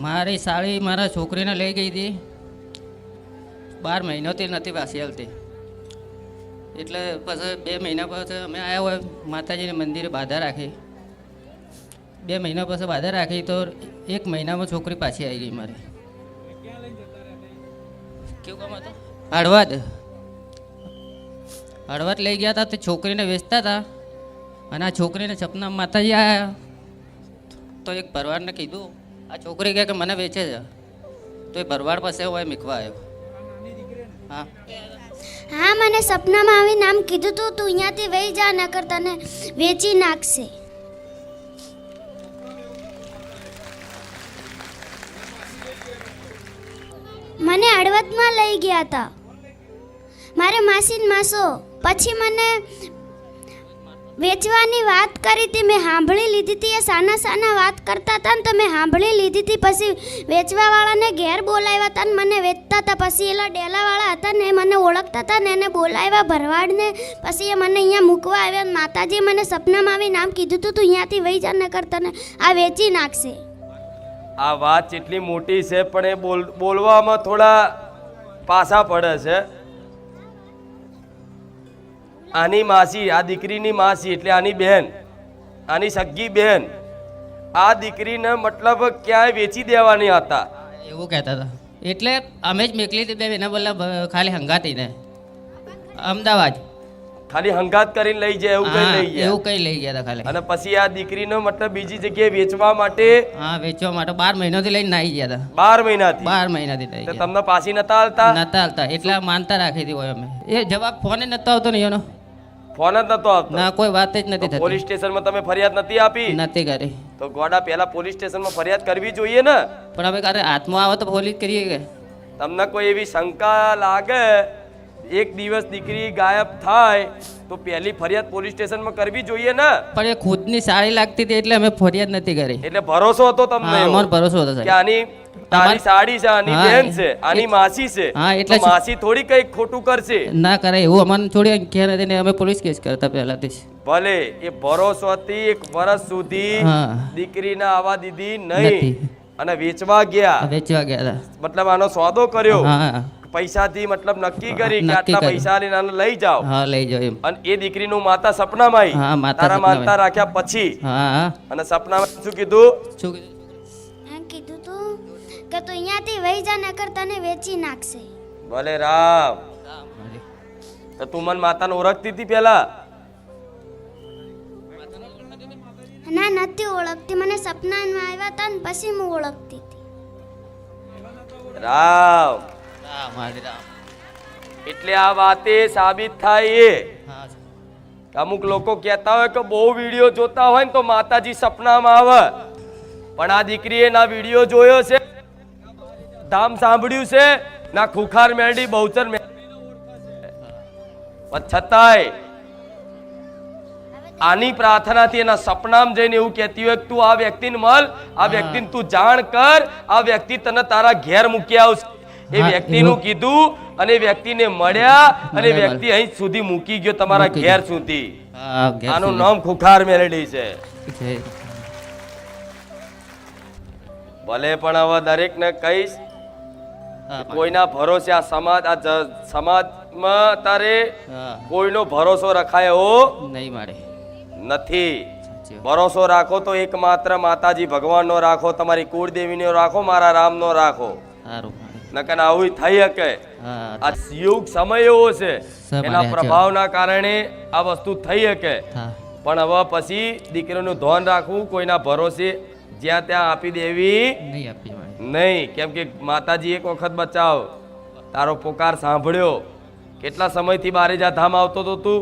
મારી સાડી મારા છોકરીને લઈ ગઈ હતી, 12 મહિનાથી નથી પાછી હાલતી. એટલે પછી 2 મહિના પછી અમે આવ્યા હોય માતાજીને મંદિરે બાધા રાખી. 2 મહિના પછી બાધા રાખી તો 1 મહિનામાં છોકરી પાછી આવી ગઈ મારી. કેવું કામ હતું? હળવદ લઈ ગયા હતા. તે છોકરીને વેચતા હતા અને આ છોકરીને સપના માતાજી આવ્યા તો એક ભરવાડને કીધું, આ છોકરી કહે કે મને વેચે છે. તો એ ભરવાડ પાસે હોય મીકવા આવ્યો. હા હા, મને સપનામાં આવી નામ કીધું તું અહીંયાથી વહી જા, નકર તને વેચી નાખશે. મને હળવદમાં લઈ ગયા હતા મારે માસી ને માસો. પછી મને વેચવાની વાત કરી હતી, મેં સાંભળી લીધી હતી. એ સાના સાના વાત કરતા હતા ને તો મેં સાંભળી લીધી હતી. પછી વેચવાવાળાને ઘેર બોલાવ્યા હતા ને મને વેચતા હતા. પછી એલા ડેલાવાળા હતા ને એ મને ઓળખતા હતા ને એને બોલાવ્યા ભરવાડને. પછી એ મને અહીંયા મૂકવા આવ્યા. માતાજી મને સપનામાં આવી નામ કીધું તું અહીંયાથી વહી જા, નકર તને આ વેચી નાખશે. આ વાત જેટલી મોટી છે પણ એ બોલવામાં થોડા પાસા પડે છે. આની માસી, આ દીકરીની માસી એટલે આની બહેન, આની સગી બહેન આ દીકરીને મતલબ ક્યાંય વેચી દેવાની હતા એવું કહેતા હતા. એટલે અમે જ મેકલી હતી 2 મહિના બોલા ખાલી હંગાતીને અમદાવાદ ખાલી હંગાત કરીને લઈ જાય એવું કઈ લઈ ગયા, એવું કઈ લઈ ગયા હતા ખાલી. અને પછી આ દીકરીનો મતલબ બીજી જગ્યાએ વેચવા માટે, હા વેચવા માટે 12 મહિનાથી લઈને આવી ગયા હતા. 12 મહિનાથી 12 મહિનાથી લઈ તો ગયા. તમને પાછી નતા હાલતા? નતા હાલતા એટલે માનતા રાખી હતી હોય અમે. એ જવાબ ફોને નતો આવતો ને એનો, ફોન જ નતો આવતો? ના કોઈ વાત જ નથી થતી. પોલીસ સ્ટેશનમાં તમે ફરિયાદ નથી આપી? નથી કરી. તો ગોડા પહેલા પોલીસ સ્ટેશનમાં ફરિયાદ કરવી જોઈએ ને. પણ હવે કારે હાથમાં આવે તો પોલીસ કરીએ કે? તમને કોઈ એવી શંકા લાગે એક દિવસ દીકરી ગાયબ થાય તો પહેલી ફરિયાદ પોલીસ સ્ટેશનમાં કરવી જોઈએ ને. પણ એ ખુદની સાડી લાગતી હતી એટલે અમે ફરિયાદ નથી કરી. એટલે ભરોસો હતો તમને? હા, અમારો ભરોસો હતો કે સાહેબ. આની તારી સાડી છે, આની બેન છે, આની માસી છે. હા, એટલે તો માસી થોડી કઈ ખોટું કરશે? ના કરે એવું અમને થોડી ખ્યાલ નથી ને અમે પોલીસ કેસ કરતા પહેલાથી જ. ભલે એ ભરોસોથી 1 વર્ષ સુધી હા. દીકરીને આવા દીધી નથી. નહીં અને વેચવા ગયા. વેચવા ગયા હતા. મતલબ આનો સોદો કર્યો, હા પૈસાથી મતલબ નક્કી કરી કે નક્કી આટલા કર્યું. પૈસા લઈને આને લઈ જાઓ. હા લઈ જાઓ એમ. અને એ દીકરીનું માતા સપનામાં હા, આવી, માતા તારા સપનામાં માનતા રાખ્યા પછી હા હા અને સપનામાં શું કીધું? શું કીધું? એમ કીધું તું કે તું અહીંયાથી વહી જા, નકર તને વેચી નાખશે. ભલે રામ. તો તું મને માતાને ઓળખતી હતી પેલા? ના, નથી ઓળખતી. મને સપનામાં આવ્યા હતા ને પછી હું ઓળખતી હતી. રામ. રામ હરે રામ. એટલે આ વાતે સાબિત થાય એ હા અમુક લોકો કહેતા હોય કે બહુ વિડીયો જોતા હોય ને તો માતાજી સપનામાં આવે. પણ આ દીકરીએ ના વિડીયો જોયો છે, ધામ સાંભળ્યું છે, ના ખુખાર મેરડી બહુચર મેરડી પણ છતાંય આની પ્રાર્થનાથી એના સપનામાં જઈને એવું કહેતી હોય કે તું આ વ્યક્તિને મળ, આ વ્યક્તિને તું જાણ કર, આ વ્યક્તિ તને તારા ઘેર મૂકી આવશે. એ વ્યક્તિનું કીધું અને એ વ્યક્તિને મળ્યા અને વ્યક્તિ અહીં સુધી મૂકી ગયો, તમારા ઘેર સુધી. હા ઘેર આનું સુધી. નામ ખુખાર મેલડી છે. છે. ભલે પણ હવે દરેકને કહીશ હા, કોઈના ભરોસે આ સમાજમાં તારે હા કોઈનો ભરોસો રખાય એવો નહીં મારે. નથી. સાચી વાત. ભરોસો રાખો તો એકમાત્ર માતાજી ભગવાનનો રાખો, તમારી કુળદેવીનો રાખો, મારા રામનો રાખો. સારું મારે. નકર આવું થઈ શકે. હા આ યુગ સમય એવો છે, સમય એના સાચી પ્રભાવના કારણે આ વસ્તુ થઈ શકે. હા પણ હવે પછી દીકરીનું ધ્યાન રાખવું, કોઈના ભરોસે જ્યાં ત્યાં આપી દેવી નહીં આપી મારે. નહીં. કેમ કે માતાજી એક વખત બચાવ, તારો પોકાર સાંભળ્યો. કેટલા સમયથી બારે જા ધામ આવતો તો તું?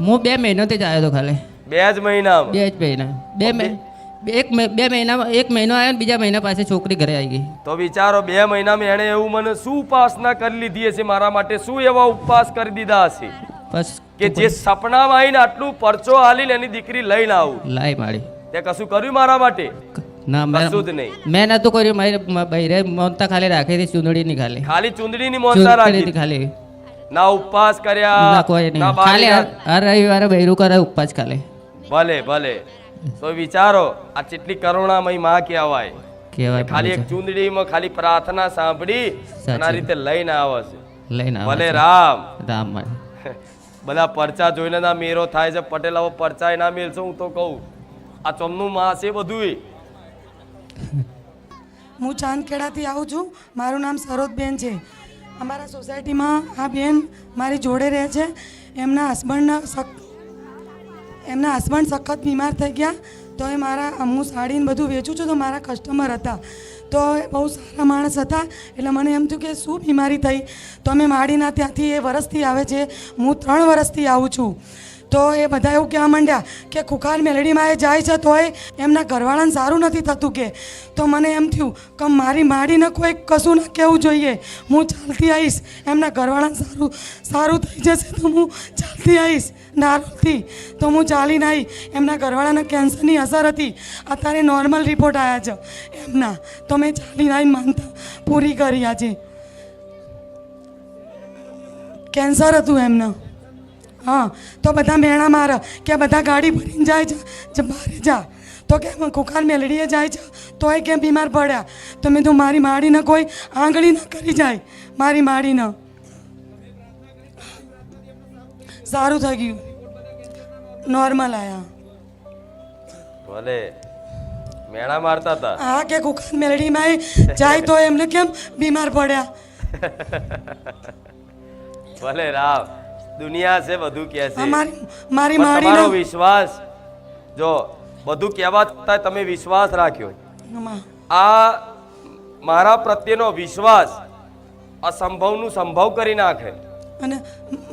હું 2 મહિનાથી જ આવ્યો હતો ખાલી. 2 જ મહિનામાં? 2 જ મહિના. 2 મહિનામાં 1 મહિનો આવ્યો ને બીજા મહિના પાસે છોકરી ઘરે આવી ગઈ. તો વિચારો 2 મહિનામાં એણે એવું મને શું ઉપાસના કરી લીધી હશે મારા માટે, શું એવા ઉપવાસ કરી દીધા હશે બસ કે જે સપનામાં આવીને આટલું પરચો હાલીને એની દીકરી લઈને આવું. લાઈ મારી. તે કશું કર્યું મારા માટે? ના કશું જ નહીં. મેં નતું કર્યું. મારી બૈરે મોનતા ખાલી રાખી હતી ચૂંદડીની ખાલી. ખાલી ચૂંદડીની મોનતા રાખી, ચૂંદડીની ખાલી. ના ઉપવાસ કર્યા, ના કોઈ નહીં. ના ખાલી બારી. હર રવિવારે બૈરું કરે ઉપવાસ ખાલી. ભલે ભલે. તો વિચારો આ કેટલી કરુણામય માં કહેવાય. કહેવાય ખાલી એક પડે છે. ચૂંદડીમાં ખાલી પ્રાર્થના સાંભળી અને આ સાચી. રીતે લઈને આવે છે. લઈને આવે ભલે છે. રામ. રામ મળે. બધા પરચા જોઈને ના મેરો થાય છે. પટેલ હવે પરચા ના મેળશો હું તો કહું. આ ચોમનું માં છે બધું. હું ચાંદખેડાથી આવું છું. મારું નામ સરોજબેન છે. અમારા સોસાયટીમાં આ બેન મારી જોડે રહે છે. એમના હસબન્ડ સખત બીમાર થઈ ગયા. તો એ હું સાડીને બધું વેચું છું તો મારા કસ્ટમર હતા. તો એ બહુ સારા માણસ હતા. એટલે મને એમ થયું કે શું બીમારી થઈ. તો અમે માડીના ત્યાંથી એ વર્ષથી આવે છે. હું 3 વર્ષથી આવું છું. તો એ બધા એવું કહેવા માંડ્યા કે ખુખાર મેલડીમાં એ જાય છે તોય એમના ઘરવાળાને સારું નથી થતું કે. તો મને એમ થયું કે મારી માડીને કોઈ કશું ના કહેવું જોઈએ. હું ચાલતી આવીશ, એમના ઘરવાળાને સારું થઈ જશે તો હું ચાલતી આવીશ નારોલથી. તો હું ચાલીને આવી. એમના ઘરવાળાને કેન્સરની અસર હતી. અત્યારે નોર્મલ રિપોર્ટ આવ્યા છે એમના. તો મેં ચાલીને આવીને માનતા પૂરી કરી. આજે કેન્સર હતું એમને. હા, તો બધા મેણા મારે કે બધા ગાડી ભરીને જાય છે બહાર જા. તો કે ખુખાર મેલડીએ જાય છે તોય કેમ બીમાર પડ્યા. તો મેં તો મારી માડીને કોઈ આંગળી ના કરી જાય. મારી માડીને સારું થઈ ગયું, નોર્મલ આયા. ભલે મેણા મારતા હતા. હા, કે ખુખાર મેલડીમાં જાય તો એમને કેમ બીમાર પડ્યા. ભલે રામ. દુનિયા છે બધું કહે છે. મારી પણ તમારો માડીને વિશ્વાસ જો બધું કહેવા છતાં તમે વિશ્વાસ રાખ્યો. આમાં આ મારા પ્રત્યેનો વિશ્વાસ અસંભવનું સંભવ કરી નાખે. અને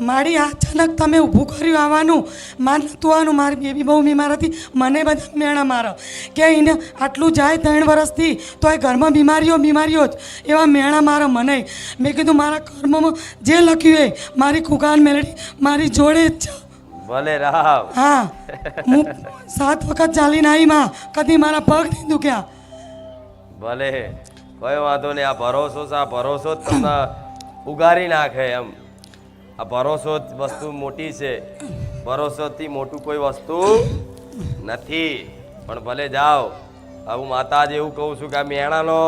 મારી અચાનક તમે ઊભું કર્યું આવવાનું. મારે નહોતું આવવાનું. મારી બેબી બહુ બીમાર હતી. મને બધા મેણા મારા કે એને આટલું જાય 3 વર્ષથી તો એ ઘરમાં બીમારીઓ જ એવા મેણા મારા મને. મેં કીધું મારા કર્મમાં જે લખ્યું એ મારી ખુખાર મેલડી મારી જોડે જ છે. ભલે રામ. હા, હું 7 વખત ચાલીને આવી માં. કદી મારા પગ નહીં દુખ્યા. ભલે કોઈ વાંધો નહીં. આ ભરોસો છે. આ ભરોસો જ તમને ઉગારી નાખે એમ. આ ભરોસો જ વસ્તુ મોટી છે. ભરોસોથી મોટું કોઈ વસ્તુ નથી. પણ ભલે જાઓ. હું માતાજી એવું કહું છું કે આ મેણાનો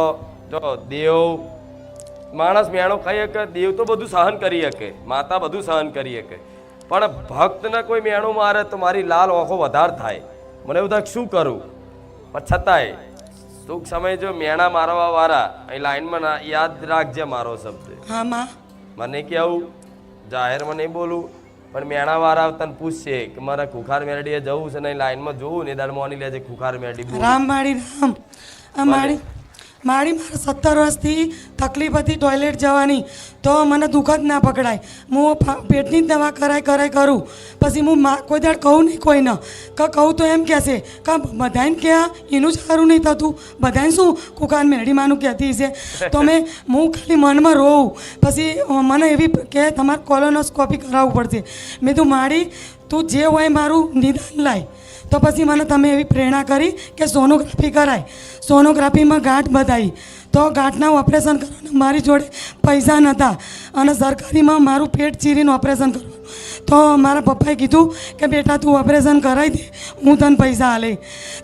જો દેવ માણસ મેણો ખાઈ શકે, દેવ તો બધું સહન કરી શકે, માતા બધું સહન કરી શકે. પણ ભક્તને કોઈ મેણું મારે તો મારી લાલ ઓખો વધારે થાય. મને એવું થાય શું કરું. પણ છતાંય ટૂંક સમય જો મેણા મારવા વાળા અહીં લાઈનમાં યાદ રાખજે મારો શબ્દ. હા માં, મને કેવું જાહેરમાં નહીં બોલું પણ મેણા વાળા તને પૂછશે કે મારે ખુખાર મેરડીએ જવું છે ને લાઈનમાં જોવું ને દાડ મોની લેજે ખુખાર મેરડી બોલ. રામ મારી રામ. આ મારી મારે 17 વર્ષથી તકલીફ હતી ટોયલેટ જવાની. તો મને દુઃખ જ ના પકડાય. હું પેટની જ દવા કરાય કરું. પછી હું કોઈ દાડ કહું નહીં કોઈને. કહું તો એમ કહેશે કે બધાને કહ્યા એનું જ સારું નહીં થતું. બધાને શું કુકાન મેરડી માનું કહેતી છે. તો હું ખાલી મનમાં રોઉં. પછી મને એવી કે તમારે કોલોનોસ્કોપી કરાવવું પડશે. મેં તું માડી તું જે હોય મારું નિદાન લાય. તો પછી મને તમે એવી પ્રેરણા કરી કે સોનોગ્રાફી કરાય. સોનોગ્રાફીમાં ગાંઠ બતાવી. તો ગાંઠના ઓપરેશન કરવાના મારી જોડે પૈસા નહોતા અને સરકારીમાં મારું પેટ ચીરીને ઓપરેશન કરવાનું. તો મારા પપ્પાએ કીધું કે બેટા તું ઓપરેશન કરાવી દે, હું તને પૈસા આલે.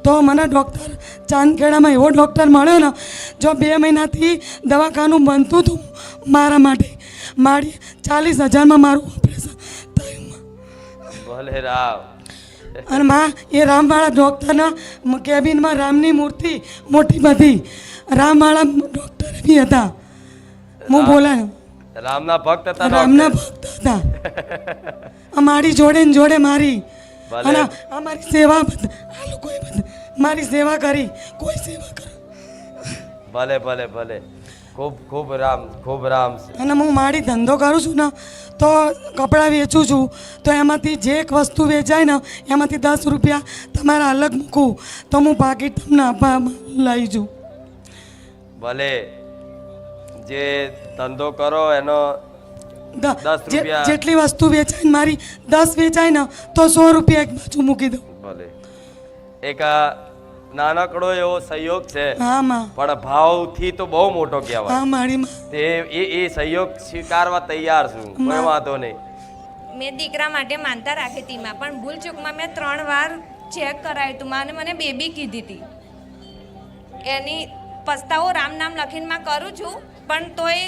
તો મને ડૉક્ટર ચાંદખેડામાં એવો ડૉક્ટર મળ્યો ને, જો 2 મહિનાથી દવાખાનું બનતું હતું મારા માટે. મારી 40,000માં મારું ઓપરેશન થયું. ભલે રામ. અને માં એ રામવાળા ડૉક્ટરના કેબિનમાં રામની મૂર્તિ મોટી બધી રામવાળા ડૉક્ટર બી હતા. હું બોલાયો રામના ભક્ત હતા. રામના ભક્ત હતા. અમારી જોડે ને જોડે મારી ભલે. અને અમારી સેવા આ લોકોએ મારી સેવા કરી. કોઈ સેવા કરે. ભલે ભલે ભલે. ખૂબ ખૂબ રામ. ખૂબ રામ છે. અને હું મારી ધંધો કરું છું ને તો કપડાં વેચું છું. તો એમાંથી જે એક વસ્તુ વેચાય ને એમાંથી 10 રૂપિયા તમારા અલગ મૂકું તો હું પાકીટ તમને આપવા લઈ જઉં. ભલે જે ધંધો કરો એનો 10 રૂપિયા. જેટલી વસ્તુ વેચાય ને મારી 10 વેચાય ને તો 100 રૂપિયા એક બાજુ મૂકી દઉં. ભલે. એક આ નાનકડો એવો સહયોગ છે હા માં. પણ ભાવથી તો બહુ મોટો કહેવાય. હા મારી માં. તે એ સહયોગ સ્વીકારવા તૈયાર છું. કોઈ વાંધો નહીં. મેં દીકરા માટે માનતા રાખી હતી માં, પણ ભૂલ ચૂકમાં મેં 3 વાર ચેક કરાવ્યું હતું. માને મને બેબી કીધી હતી. એની પસ્તાવો રામ નામ લખીને માં કરું છું, પણ તોય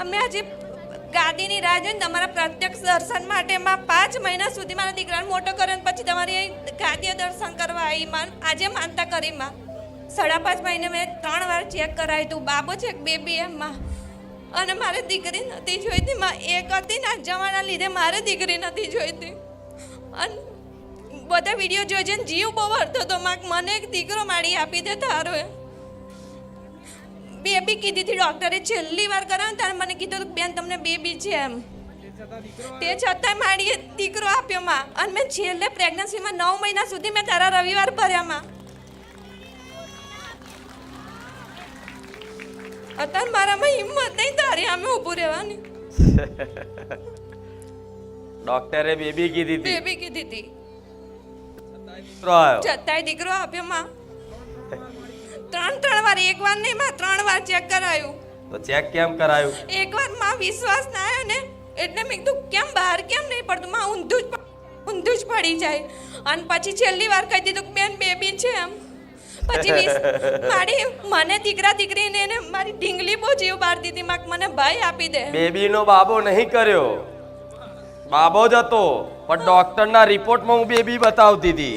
અમે આજે ગાદીની રાહ જોઈને તમારા પ્રત્યક્ષ દર્શન માટે માં 5 મહિના સુધી મારા દીકરાને મોટો કર્યો અને પછી તમારી અહીં ગાદીએ દર્શન કરવા આવી માં. આજે માનતા કરી માં 5.5 મહિને મેં 3 વાર ચેક કરાવ્યું હતું. બાબો છે બેબી એમ માં, અને મારે દીકરી નથી જોઈતી માં. એક હતી ને જવાના લીધે મારે દીકરી નથી જોઈતી. અને બધા વિડીયો જોઈ જોઈને જીવ બહુ વળતો હતો માં, મને એક દીકરો માડી આપી દે તારો. બેબી કીધી હતી ડૉક્ટરે, છેલ્લી વાર કરાવ્યું ત્યારે મને કીધું હતું બેન તમને બેબી છે એમ. તે છતાંય માડીએ દીકરો આપ્યો માં. અને મેં છેલ્લે પ્રેગ્નન્સીમાં 9 મહિના સુધી મેં તારા રવિવાર ભર્યા માં. અત્યારે મારામાં હિંમત નહીં તારી સામે ઊભું રહેવાની. ડોક્ટરે બેબી કીધી હતી, બેબી કીધી હતી, દીકરો આવ્યો. છતાંય દીકરો આપ્યો માં. 3 વાર, એક વાર નહીં માં, 3 વાર ચેક કરાયું. તો ચેક કેમ કરાયું? એક વાર માં વિશ્વાસ ના આવ્યો ને એટલે મેં કીધું કેમ બહાર કેમ નહીં પડતું માં, ઊંધું જ પડી જાય. અને પછી છેલ્લી વાર કહી દીધું કે બેન બેબી છે એમ. પછી મારી મને દીકરા દીકરીને એને મારી ઢીંગલી બહુ જીવ બાર દીધી માં, મને ભાઈ આપી દે. બેબીનો બાબો નહીં કર્યો, બાબો જ હતો, પણ ડોક્ટરના રિપોર્ટમાં હું બેબી બતાવતી હતી.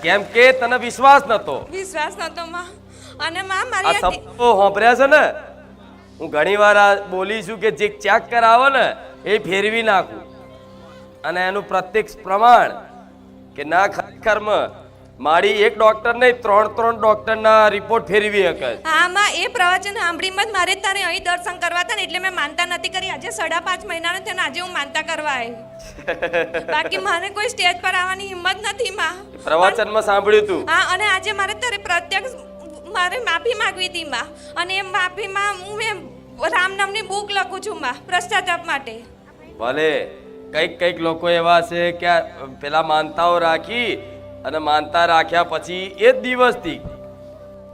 કેમ કે તને વિશ્વાસ નતો. વિશ્વાસ નતો માં. અને માં આ મારી શબ્દો સાંભળ્યા છે ને, હું ઘણી વાર આ બોલી છું કે જે ચેક કરાવો ને એ ફેરવી નાખું, અને એનું પ્રત્યક્ષ પ્રમાણ કે ના ખરેખરમાં મારી એક ડોક્ટર નહીં 3 ડોક્ટરના રિપોર્ટ ફેરવી શકે. હા માં, એ પ્રવચન સાંભળીમાં જ મારે તારે અહીં દર્શન કરવા હતા ને એટલે મેં માનતા નથી કરી. આજે 5.5 મહિનાનો થયો ને આજે હું માનતા કરવા આવી. બાકી મને કોઈ સ્ટેજ પર આવવાની હિંમત નથી માં. પ્રવચનમાં સાંભળ્યું તું. હા, અને આજે મારે તારે પ્રત્યક્ષ મારે માફી માંગવી હતી માં. અને એ માફીમાં હું રામ નામની બુક લખું છું માં, પશ્ચાતાપ માટે. ભલે કઈક લોકો એવા છે કે પેલા માનતાઓ રાખી અને માનતા રાખ્યા પછી એ જ દિવસથી,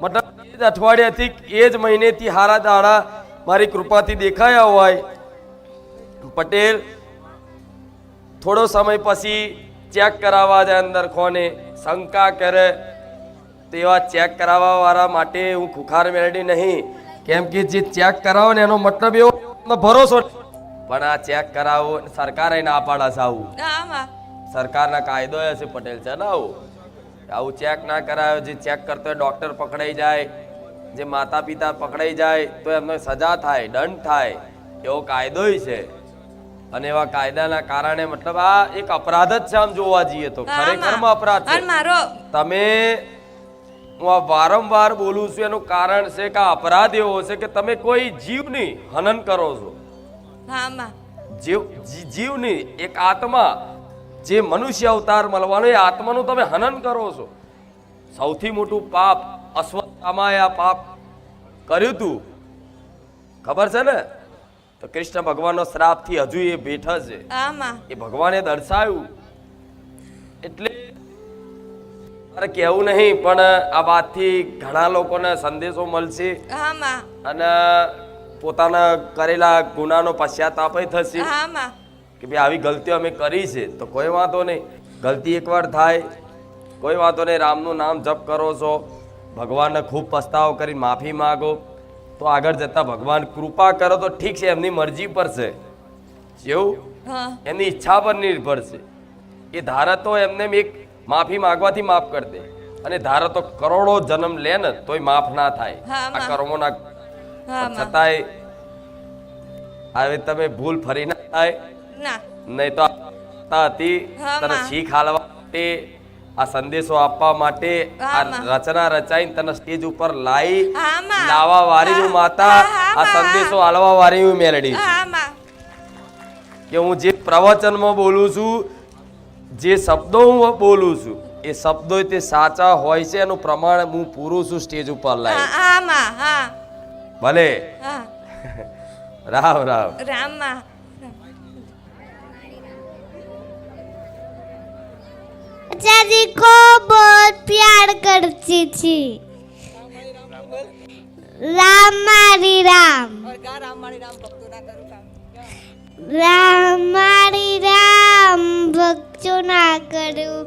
મતલબ એ જ અઠવાડિયાથી એ જ મહિનેથી હારા દાડા મારી કૃપાથી દેખાયા હોય, પટેલ થોડો સમય પછી ચેક કરાવવા જાય અંદર કોને શંકા કરે તેવા ચેક કરાવવા વાળા માટે હું ખુખાર મેળવી નહીં. કેમ કે જે ચેક કરાવો ને એનો મતલબ એવો ભરોસો, પણ આ ચેક કરાવો સરકારે ના પાડા છે. આવું હા માં, સરકારના કાયદો હશે પટેલ છે ને, આવું ચેક ના કરાયો. જે ચેક કરતો હોય ડોક્ટર પકડાઈ જાય, જે માતા પિતા પકડાઈ જાય તો એમને સજા થાય, દંડ થાય, એવો કાયદો છે. અને એવા કાયદાના કારણે મતલબ આ એક અપરાધ જ છે આમ જોવા જઈએ તો, ખરેખરમાં અપરાધ છે. તમે હું આ વારંવાર બોલું છું એનું કારણ છે કે આ અપરાધ એવો છે કે તમે કોઈ જીવની હનન કરો છો. હા માં, જીવની એક આત્મા, જે મનુષ્ય અવતાર મળવાનો એ આત્માનું તમે હનન કરો છો. સૌથી મોટું પાપ અશ્વત્થામાએ આ પાપ કર્યું તું, ખબર છે ને? તો કૃષ્ણ ભગવાનનો શ્રાપથી હજુ એ બેઠા છે. એ ભગવાને દર્શાવ્યું. એટલે મારે કહેવું નહીં, પણ આ વાતથી ઘણા લોકોને સંદેશો મળશે અને પોતાના કરેલા ગુનાનો પશ્ચાતાપ થશે કે ભાઈ આવી ગલતીઓ અમે કરી છે. તો કોઈ વાંધો નહીં, ગલતી એકવાર થાય, કોઈ વાંધો નહીં. રામનું નામ જપ કરો છો, ભગવાનને ખૂબ પસ્તાવો કરી માફી માગો, તો આગળ જતા ભગવાન કૃપા કરો તો ઠીક છે, એમની મરજી પર છે, જેવું એમની ઈચ્છા પર નિર્ભર છે. એ ધારે તો એમને એક માફી માંગવાથી માફ કરી દે, અને ધારે તો કરોડો જન્મ લે ને તોય માફ ના થાય આ કર્મોના. છતાંય હવે તમે ભૂલ ફરી ના થાય, નહીં તો હતી તને શીખ હાલવા માટે, આ સંદેશો આપવા માટે આ રચના રચાઈ તને સ્ટેજ ઉપર લાવવા વાળી હું માતા, આ સંદેશો હાલવા વાળી હું મેલડી કે હું જે પ્રવચનમાં બોલું છું, જે શબ્દો હું બોલું છું એ શબ્દો તે સાચા હોય છે, એનું પ્રમાણ હું પૂરું છું સ્ટેજ ઉપર લાવી. ભલે રામ રામ રામ. चाची को बहुत प्यार करती थी. राम मारी राम, राम मारी राम भक्तो ना करूं,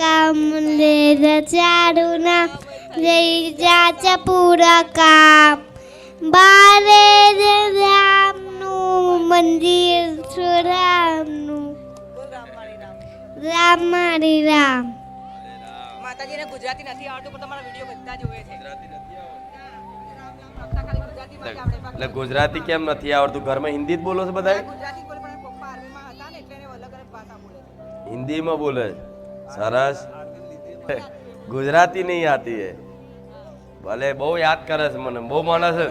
કામને રચારુના જઈ જાચ પૂરા કામ બારે રામનું મંદિર છે રામનું રામ મારી રામ. માતાજીને ગુજરાતી નથી આવડતું પણ તમારા વિડીયો બધા જોવે છે. એટલે ગુજરાતી કેમ નથી આવડતું? ઘરમાં હિન્દી જ બોલો છો બધા? ગુજરાતી બોલે પણ પપ્પા આર્મીમાં હતા ને એટલે એને અલગ અલગ ભાષા બોલે છે. હિન્દીમાં બોલે છે. સરસ. ગુજરાતી નહીં આતી હે. ભલે બહુ યાદ કરે છે મને, બહુ માને છે.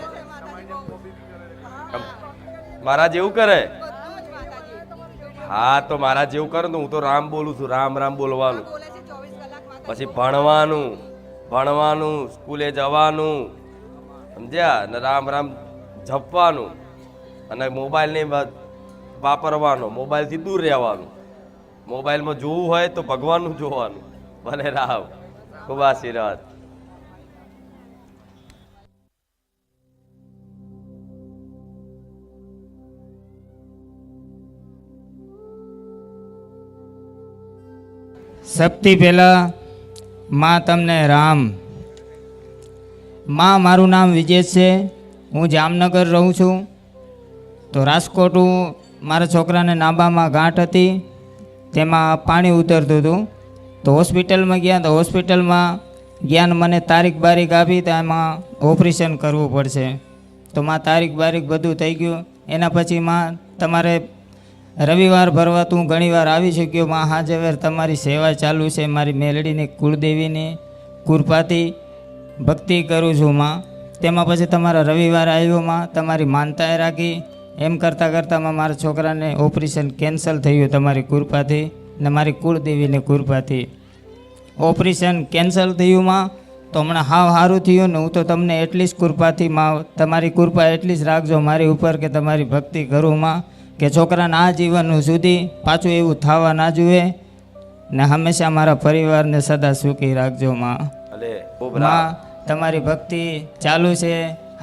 મારા જેવું કરે? હા તો મારા જેવું કરે તો હું તો રામ બોલું છું. રામ રામ બોલવાનું, પછી ભણવાનું, સ્કૂલે જવાનું, સમજ્યા? ને રામ રામ જપવાનું, અને મોબાઈલ નહીં વાપરવાનો, મોબાઈલથી દૂર રહેવાનું. મોબાઈલમાં જોવું હોય તો ભગવાનનું જોવાનું. ભલે રામ. ખૂબ આશીર્વાદ. સૌથી પહેલાં માં તમને રામ. માં મારું નામ વિજેશ છે. હું જામનગર રહું છું. તો રાજકોટ મારા છોકરાને નાભામાં ગાંઠ હતી, તેમાં પાણી ઉતરતું હતું. તો હોસ્પિટલમાં ગયા, તો હોસ્પિટલમાં ગયા મને તારીખ બારીખ આપી, તો એમાં ઓપરેશન કરવું પડશે. તો માં તારીખ બારીખ બધું થઈ ગયું. એના પછી માં તમારે રવિવાર ભરવા તું ઘણીવાર આવી શક્યો. માં હાજર તમારી સેવા ચાલુ છે. મારી મેલડીની કુળદેવીની કૃપાથી ભક્તિ કરું છું માં. તેમાં પછી તમારા રવિવાર આવ્યો માં, તમારી માનતાએ રાખી. એમ કરતાં કરતાં મારા છોકરાને ઓપરેશન કેન્સલ થયું તમારી કૃપાથી ને મારી કુળદેવીની કૃપાથી. ઓપરેશન કેન્સલ થયું માં, તો હમણાં હાવ સારું થયું ને. હું તો તમને એટલી જ કૃપાથી માં, તમારી કૃપા એટલી જ રાખજો મારી ઉપર કે તમારી ભક્તિ કરું માં, કે છોકરાને આ જીવન સુધી પાછું એવું થવા ના જોઈએ ને હંમેશા મારા પરિવારને સદા સુખી રાખજો માં. માં તમારી ભક્તિ ચાલુ છે,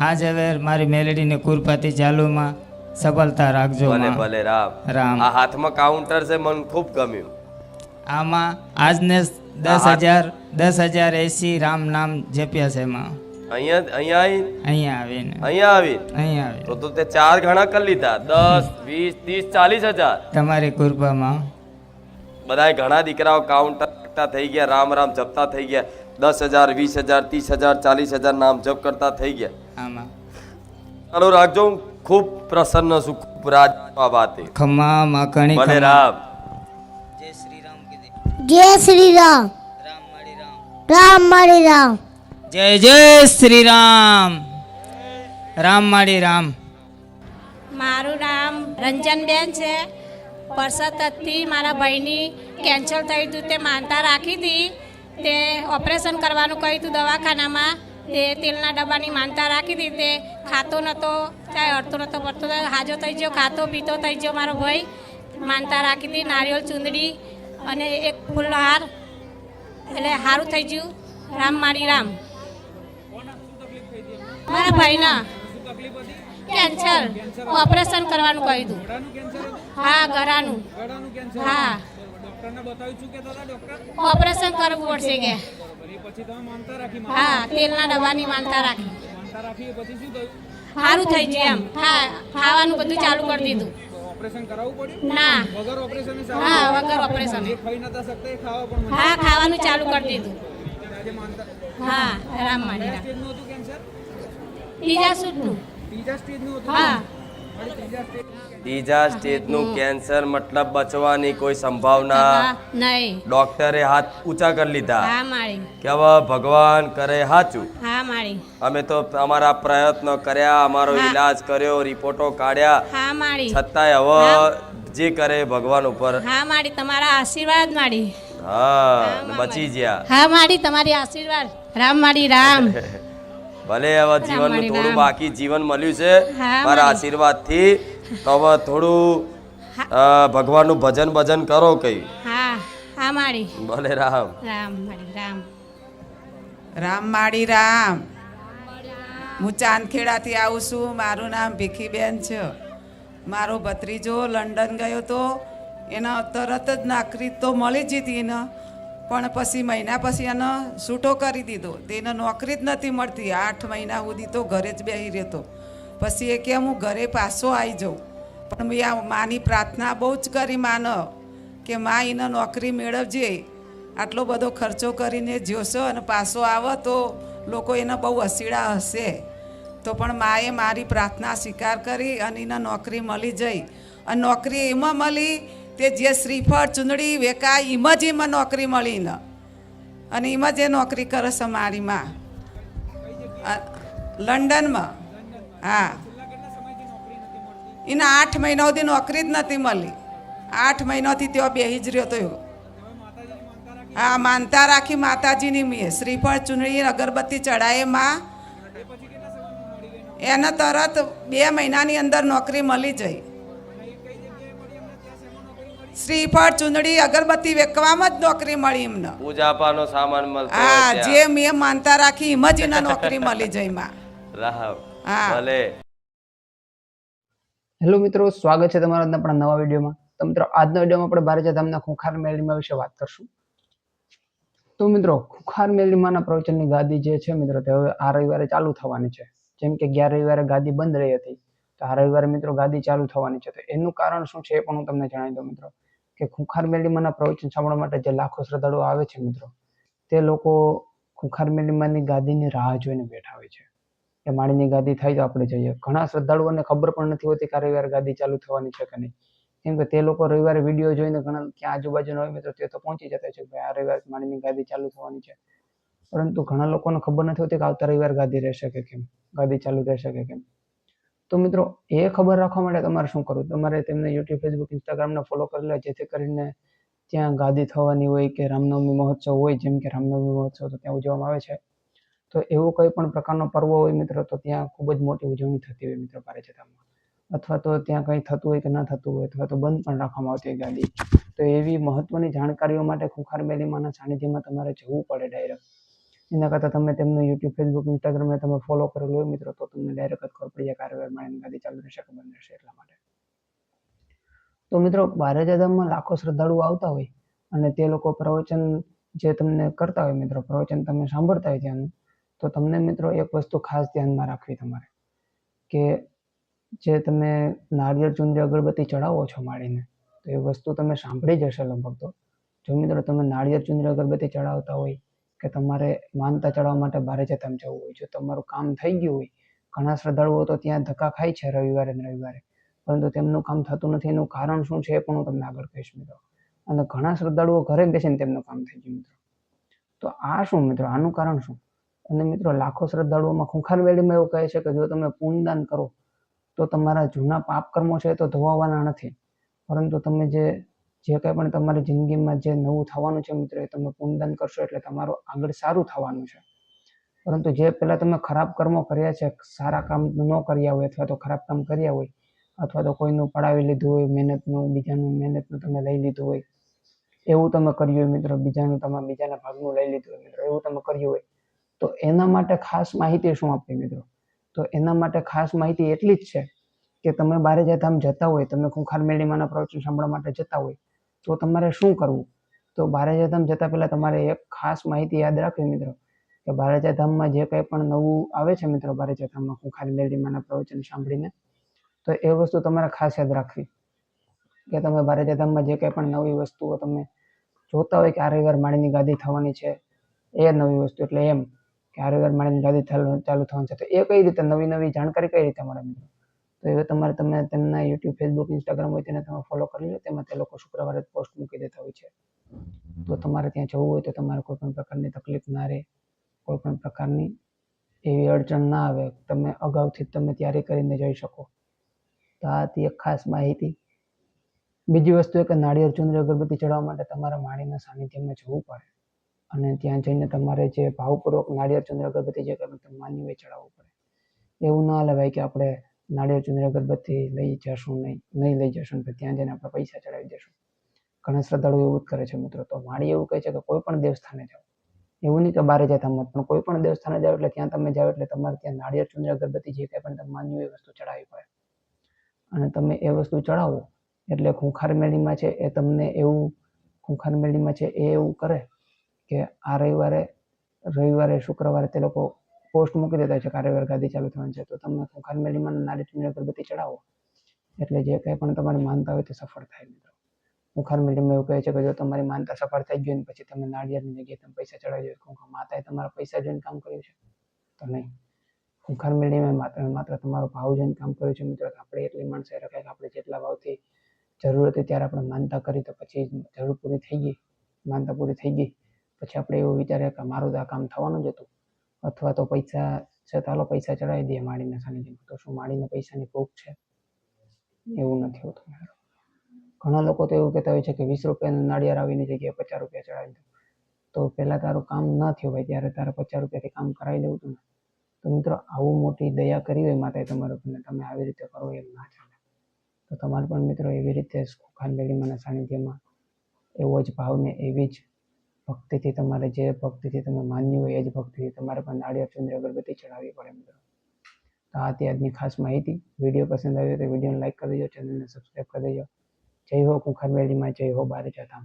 હા ઝવેર મારી મેલેડીની કૃપાથી ચાલુમાં સફળતા રાખજો ભલે માં. ભલે રામ. રામ. આ હાથમાં કાઉન્ટર છે, મને ખૂબ ગમ્યું. આમાં આજને 10,080 રામ નામ જપ્યા છે માં. અહીંયા આવીને આવી અહીંયા તો તે 4 ગણા કરી લીધા. 10, 20, 30, 40,000 તમારી કૃપામાં. બધા ઘણા દીકરાઓ કાઉન્ટર કરતા થઈ ગયા, રામ રામ જપતા થઈ ગયા. 10,000, 20,000, 30,000, 40,000 નામ જપ કરતા થઈ ગયા. આમાં ચાલો રાખજો. હું ખૂબ પ્રસન્ન છું. ખૂબ રાજ આ વાતે. ખમા માકણી ભલે રામ. જય શ્રી રામ કીધી. જય શ્રી રામ. રામ માળી રામ. રામ મારી રામ. જય જય શ્રી રામ. રામ માળી રામ. મારું નામ રંજનબેન છે. પરસતથી મારા ભાઈની કેન્સર થઈ હતું, તે માનતા રાખી હતી. તે ઓપરેશન કરવાનું કહ્યું હતું દવાખાનામાં. તે તેલના ડબ્બાની માનતા રાખી હતી. તે ખાતો નહોતો, ચાહે અડતો નહોતો પડતો, હાજો થઈ ગયો, ખાતો પીતો થઈ ગયો મારો ભાઈ. માનતા રાખી હતી નારિયેળ ચૂંદડી અને એક ફૂલહાર, એટલે સારું થઈ ગયું. રામ માળી રામ. મારા ભાઈના કેન્સર ઓપરેશન કરવાનું કહ્યું હતું. હા, ગળાનું. હા, ઓપરેશન કરવું પડશે કે. હા, તેલના ડબ્બાની માનતા રાખી. સારું થઈ ગયું એમ. હા, ખાવાનું બધું ચાલુ કરી દીધું. ના, હા, વગર ઓપરેશન. હા, ખાવાનું ચાલુ કરી દીધું. હા, રામ માળી રામ. ત્રીજા સ્ટેજનું. હા, ત્રીજા સ્ટેજનું કેન્સર, મતલબ બચવાની કોઈ સંભાવના નહીં. ડોક્ટરે હાથ ઊંચા કરી લીધા હા માળી. કે હવે ભગવાન કરે સાચું. હા માળી. અમે તો અમારા પ્રયત્નો કર્યા, અમારો ઈલાજ કર્યો, રિપોર્ટો કાઢ્યા, હા માળી. છતાંય હવે જે કરે ભગવાન ઉપર. હા માળી, તમારા આશીર્વાદ માળી. હા, બચી ગયા. હા માળી, તમારી આશીર્વાદ. રામ માળી રામ. ભલે હવે જીવનનું થોડું બાકી જીવન મળ્યું છે હા, મારા આશીર્વાદથી. તો હવે થોડું ભગવાનનું ભજન ભજન કરો કઈ. હા, હા માળી. ભલે રામ. રામ માળી રામ. રામ માળી રામ. હું ચાંદખેડાથી આવું છું. મારું નામ ભીખીબેન છે. મારો ભત્રીજો લંડન ગયો તો, એના તરત જ નાકરી તો મળી જ હતી એને, પણ પછી મહિના પછી એને છૂટો કરી દીધો. તેને નોકરી જ નથી મળતી. 8 મહિના સુધી તો ઘરે જ બેસી રહેતો. પછી એ કે હું ઘરે પાછો આવી જાઉં. પણ મેં આ માની પ્રાર્થના બહુ જ કરી માનો કે માં એને નોકરી મેળવજે. આટલો બધો ખર્ચો કરીને જોશો અને પાછો આવે તો લોકો એને બહુ હસીડા હશે. તો પણ માએ મારી પ્રાર્થના સ્વીકાર કરી અને એને નોકરી મળી જઈ. અને નોકરી એમાં મળી તે જે શ્રીફળ ચૂંદડી વેકાય એમાં જ એમાં નોકરી મળી ને અને એમાં જે નોકરી કરે છે મારી માં લંડનમાં. હા, એને 8 મહિના સુધી નોકરી જ નથી મળી. 8 મહિનાથી તેઓ બેસી જ રહ્યો તો. હા, માનતા રાખી માતાજીની મેં શ્રીફળ ચૂંદડી અગરબત્તી ચડાવે માં એને તરત 2 મહિનાની અંદર નોકરી મળી જઈ. શ્રીફળ ચૂંદડી અગરબત્તી વેકવામાં જ નોકરી મળી એમને. પૂજાપાનો સામાન મળતો હા, હોય જે મેં માનતા રાખી એમ જ એને નોકરી મળી જઈ માં. રાહ હા. ભલે. હેલો મિત્રો, સ્વાગત છે તમારા આજના આપણા નવા વિડીયોમાં. તો મિત્રો, આજના વિડીયોમાં આપણે બારેજા ધામના ખુંખાર મેળીમાં વિશે વાત કરશું. તો મિત્રો, ખુંખાર મેળીમાંના પ્રવચનની ગાદી જે છે મિત્રો, તે હવે આ રવિવારે ચાલુ થવાની છે. જેમ કે ગયા રવિવારે ગાદી બંધ રહી હતી, તો આ રવિવારે મિત્રો ગાદી ચાલુ થવાની છે. તો એનું કારણ શું છે એ પણ હું તમને જણાવી દઉં મિત્રો, કે ખુંખાર મેળીમાંના પ્રવચન સાંભળવા માટે જે લાખો શ્રદ્ધાળુઓ આવે છે મિત્રો, તે લોકો ખુંખાર મેળીમાંની ગાદીની રાહ જોઈને બેઠા હોય છે કે માળીની ગાદી થાય તો આપણે જઈએ. ઘણા શ્રદ્ધાળુઓને ખબર પણ નથી હોતી કે આ રવિવારે ગાદી ચાલુ થવાની છે કે નહીં. કેમ કે તે લોકો રવિવારે વિડીયો જોઈને ઘણા ક્યાં આજુબાજુના હોય મિત્રો તે તો પહોંચી જતા છે કે આ રવિવારે માળીની ગાદી ચાલુ થવાની છે. પરંતુ ઘણા લોકોને ખબર નથી હોતી કે આવતા રવિવારે ગાદી રહેશે કે કેમ, ગાદી ચાલુ રહેશે કે કેમ. તો મિત્રો, એ ખબર રાખવા માટે તમારે શું કરવું? તમારે તેમને યુટ્યુબ, ફેસબુક, ઇન્સ્ટાગ્રામને ફોલો કરી લે, જેથી કરીને ત્યાં ગાદી થવાની હોય કે રામનવમી મહોત્સવ હોય, જેમ કે રામનવમી મહોત્સવ તો ત્યાં ઉજવવામાં આવે છે. તો એવું કોઈ પણ પ્રકારનો પર્વ હોય મિત્રો, તો ત્યાં ખૂબ જ મોટી ઉજવણી થતી હોય મિત્રો બારેજા ધામમાં. અથવા તો ત્યાં કંઈ થતું હોય કે ન થતું હોય, અથવા તો બંધ પણ રાખવામાં આવતી હોય ગાદી. તો એવી મહત્વની જાણકારીઓ માટે ખુંખાર મેળીમાંના સાનિધ્યમાં તમારે જવું પડે ડાયરેક્ટ. એના કરતાં તમે તેમનું યુટ્યુબ, ફેસબુક, ઇન્સ્ટાગ્રામને તમે ફોલો કરેલું હોય મિત્રો, તો તમને ડાયરેક્ટ જ ખબર પડી જાય કે આ રવિવારે માળીની ગાદી ચાલુ રહેશે કે બંધ રહેશે એટલા માટે. તો મિત્રો, બારેજા ધામમાં લાખો શ્રદ્ધાળુઓ આવતા હોય અને તે લોકો પ્રવચન જે તમને કરતા હોય મિત્રો, પ્રવચન તમે સાંભળતા હોય ત્યાંનું, તો તમને મિત્રો એક વસ્તુ ખાસ ધ્યાનમાં રાખવી તમારે, કે જે તમે નારિયેળ, ચુંદડી, અગરબત્તી ચડાવો છો માળીને, તો એ વસ્તુ તમે સાંભળી જશે લગભગ. તો જો મિત્રો તમે નારિયેળ, ચુંદડી, અગરબત્તી ચડાવતા હોય કે તમારે માનતા ચડાવવા માટે બારેજા ધામ જવું હોય, જો તમારું કામ થઈ ગયું હોય, ઘણા શ્રદ્ધાળુઓ તો ત્યાં ધક્કા ખાય છે રવિવારે ને રવિવારે, પરંતુ તેમનું કામ થતું નથી. એનું કારણ શું છે એ પણ હું તમને આગળ કહીશ મિત્રો. અને ઘણા શ્રદ્ધાળુઓ ઘરે બેસીને તેમનું કામ થઈ ગયું મિત્રો. તો આ શું મિત્રો, આનું કારણ શું? અને મિત્રો, લાખો શ્રદ્ધાળુઓમાં ખુંખાર મેળીમાં એવું કહે છે કે જો તમે પુણ્યદાન કરો તો તમારા જૂના પાપ કર્મો છે તો ધોવાવાના નથી, પરંતુ તમે જે કંઈ પણ તમારી જિંદગીમાં જે નવું થવાનું છે મિત્રો, એ તમે પુણ્યદાન કરશો એટલે તમારું આગળ સારું થવાનું છે. પરંતુ જે પહેલાં તમે ખરાબ કર્મો કર્યા છે, સારા કામ ન કર્યા હોય, અથવા તો ખરાબ કામ કર્યા હોય, અથવા તો કોઈનું પડાવી લીધું હોય મહેનતનું, બીજાનું મહેનતનું તમે લઈ લીધું હોય, એવું તમે કર્યું હોય મિત્રો, બીજાના ભાગનું લઈ લીધું હોય મિત્રો, એવું તમે કર્યું હોય, તો એના માટે ખાસ માહિતી શું આપવી મિત્રો? તો એના માટે ખાસ માહિતી એટલી જ છે કે તમે બારેજા ધામ જતા હોય, તમે ખુંખાર મેળીમાંના પ્રવચન સાંભળવા માટે જતા હોય, તો તમારે શું કરવું? તો બારેજા ધામ જતા પહેલા તમારે એક ખાસ માહિતી યાદ રાખવી મિત્રો, કે બારેજા ધામમાં જે કંઈ પણ નવું આવે છે મિત્રો, બારેજા ધામમાં ખુંખાર મેળીમાંના પ્રવચન સાંભળીને, તો એ વસ્તુ તમારે ખાસ યાદ રાખવી કે તમે બારેજા ધામમાં જે કંઈ પણ નવી વસ્તુઓ તમે જોતા હોય કે આ રવિવારે માળીની ગાદી થવાની છે, એ નવી વસ્તુ એટલે એમ કે આ રવિવારે માળીની ગાદી ચાલુ થવાની છે, તો એ કઈ રીતે નવી જાણકારી કઈ રીતે મળે મિત્રો? તો એ તમારે તમે તેમના યુટ્યુબ, ફેસબુક, ઇન્સ્ટાગ્રામ હોય તેને તમે ફોલો કરી લો. તેમાં તે લોકો શુક્રવારે પોસ્ટ મૂકી દેતા હોય છે. તો તમારે ત્યાં જવું હોય તો તમારે કોઈ પણ પ્રકારની તકલીફ ના રહે, કોઈ પણ પ્રકારની એવી અડચણ ના આવે, તમે અગાઉથી તમે તૈયારી કરીને જઈ શકો. તો આ હતી એક ખાસ માહિતી. બીજી વસ્તુ એ કે નાળિયેર, ચુંદડી, અગરબત્તી ચડાવવા માટે તમારે માળીના સાનિધ્યમાં જવું પડે અને ત્યાં જઈને તમારે જે ભાવપૂર્વક નાળિયેર, ચુંદડી, અગરબત્તી જે કંઈ તમે માન્યું હોય ચડાવવું પડે. એવું ના હાલે ભાઈ કે આપણે નાળિયેર, ચુંદડી, અગરબત્તી લઈ જશું નહીં લઈ જશું કે ત્યાં જઈને આપણે પૈસા ચડાવી દઈશું. ઘણા શ્રદ્ધાળુઓ એવું જ કરે છે મિત્રો. તો માળી એવું કહે છે કે કોઈ પણ દેવસ્થાને જાઓ, એવું નહીં કે બારેજા ધામમાં, પણ કોઈ પણ દેવસ્થાને જાઓ એટલે ત્યાં તમે જાઓ એટલે તમારે ત્યાં નાળિયેર, ચુંદડી, અગરબત્તી જે કંઈ પણ તમે માન્યું એ વસ્તુ ચડાવવી પડે. અને તમે એ વસ્તુ ચડાવો એટલે ખુંખાર મેળીમાં છે એ તમને એવું, ખુંખાર મેળીમાં છે એ એવું કરે કે આ રવિવારે શુક્રવારે તે લોકો પોસ્ટ મૂકી દેતા હોય છે કે આ રવિવારે ગાદી ચાલુ થવાની છે, તો તમે ખૂંખાર મેળીમાં નારિયેળ ચૂંદડી અગરબત્તી ચડાવો એટલે જે કંઈ પણ તમારી માનતા હોય તે સફળ થાય મિત્રો. ખૂંખાર મેળીમાં એવું કહે છે કે જો તમારી માનતા સફળ થઈ ગઈ ને પછી તમે નાળિયેરની જગ્યાએ તમે પૈસા ચડાવી દો, માતાએ તમારા પૈસા જોઈને કામ કર્યું છે તો નહીં. ખૂંખાર મેળીમાં માત્ર તમારો ભાવ જોઈને કામ કર્યું છે મિત્રો. આપણે એટલી માણસાઈ રખાય કે આપણે જેટલા ભાવથી જરૂર હતી ત્યારે આપણે માનતા કરી તો પછી જરૂર પૂરી થઈ ગઈ, માનતા પૂરી થઈ ગઈ પછી આપણે એવું વિચારીએ કે મારું તો આ કામ થવાનું જ હતું, અથવા તો પૈસા છે ચાલો પૈસા ચડાવી દઈએ માળીના સાનિધ્યમાં. તો શું માળીને પૈસાની ભૂખ છે? એવું નથી હોતું. ઘણા લોકો તો એવું કહેતા હોય છે કે 20 રૂપિયાનું નાળિયેર આવીની જગ્યાએ 50 રૂપિયા ચડાવી દો. તો પહેલાં તારું કામ ન થયું ભાઈ ત્યારે તારે 50 રૂપિયાથી કામ કરાવી દેવું હતું ને. તો મિત્રો આવું મોટી દયા કરી હોય માતાએ તમારા ઉપર ને તમે આવી રીતે કરો એમ ના ચાલે. તો તમારે પણ મિત્રો એવી રીતે ખૂંખાર મેળીમાના સાનિધ્યમાં એવો જ ભાવને એવી જ ભક્તિથી તમારે જે ભક્તિથી તમે માન્યું હોય એ જ ભક્તિથી તમારે પણ નાળિયેર ચૂંદડી અગરબત્તી ચડાવવી પડે મિત્રો. તો આ હતી આજની ખાસ માહિતી. વિડીયો પસંદ આવ્યો તો વિડીયોને લાઈક કરી દેજો, ચેનલને સબસ્ક્રાઈબ કરી દેજો. જય હો ખૂંખાર મેળીમાં, જય હો બારેજા ધામ.